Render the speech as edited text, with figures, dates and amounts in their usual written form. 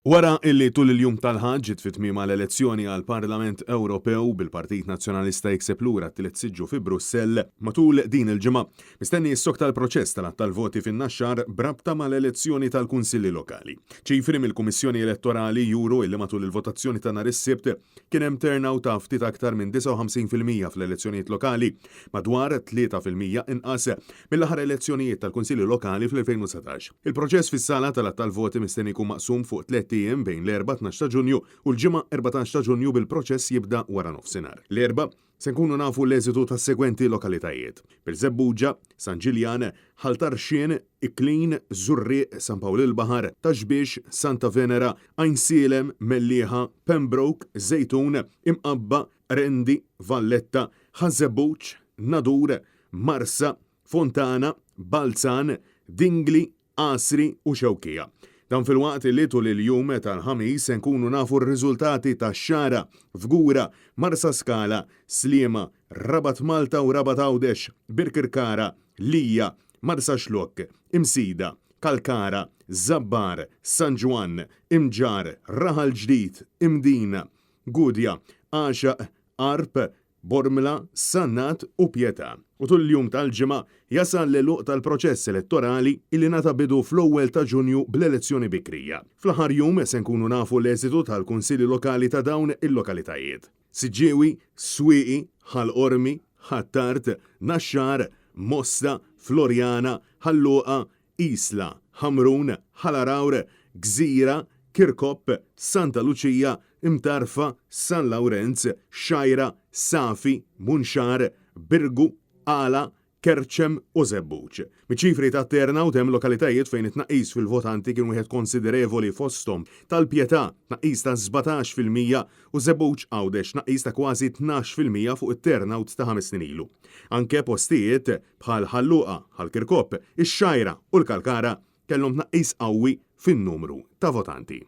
Wara illi tul il-jum tal-ħaġġ fit-tmiem l-elezzjoni għal Parlament Ewropew bil-Partit Nazzjonalista jikseb lura t-tielet siġġu fi Brussell matul din il-ġimgħa, mistenni s-sok tal-proċess tal-voti fin-naxxar brabta mal-elezzjoni tal-Kunsilli Lokali. Ċifri mill-Kummissjoni Elettorali juru illi matul il-votazzjoni ta' nhar is-Sibt kien hemm turnout ta' ftit aktar minn 59% fl-elezzjonijiet lokali, madwar 3% inqas mill-aħħar elezzjonijiet tal-Kunsilli Lokali fl-2017. Il-proċess fis-sala tal-voti mistenni jkun maqsum fuq 3 bejn l-12 ta' Ġunju u l-ġimgħa 14 ta' Ġunju bil-proċess jibda wara nofsinhar. L-erba' se nkunu nafu l-eżitu tas-segwenti lokalitajiet: Bil-Żebbuġa, San Ġiljan, Ħaltarxien, Iklin, Żurrieq, San Pawl il-Baħar, Taxbiex, Santa Venera, Għajn Sielem, Mellieħa, Pembroke, Żejtun, Imqabba, Rendi, Valletta, Ħażebbuġ, Nadur, Marsa, Fontana, Balzan, Dingli, Asri u Xewkija. Dan fil-waqt li tul il-jum tal-ħamis se nkunu nafu r-riżultati tax-Xara, Fgura, Marsa Skala, Sliema, Rabat Malta u Rabat Għawdex, Birkirkara, Lija, Marsa Xlokk, Imsida, Kalkara, Zabbar, San Ġwan, Imġar, Raħal Ġdid, Imdina, Gudja, Għaxaq, Arp, Bormla, Sannat u Pjeta. U tul il-jum tal-ġimgħa jasal l-eluq tal-proċess elettorali illi nata bidu fl-ewwel ta' Ġunju bl-elezzjoni bikrija. Fl-aħħar jum se nkunu nafu l-eżitu tal-Kunsilli Lokali ta' dawn il-lokalitajiet: Siġġiewi, Swieqi, Ħalqormi, Ħattart, Naxxar, Mosta, Florjana, Ħalluqa, Isla, Ħamrun, Ħalarawr, Gżira, Kirkop, Santa Luċija, Imtarfa, San Lawrenz, Xajra, Safi, Munxar, Birgu, Għala, Kerċem u Żebbuġ. Miċ-ċifri ta' turnout hemm lokalitajiet fejn it-tnaqqis fil-votanti kien wieħed konsiderevoli fosthom tal-Pjetà tnaqqis ta' 17% u Żebbuġ Għawdex tnaqqis ta' kważi 12% fuq it-turnout ta' 5 snin ilu. Anke postijiet bħal Ħalluqa, Ħalkirkop, ix-Xajra u l-Kalkara kellhom tnaqqis qawwi fin-numru ta' votanti.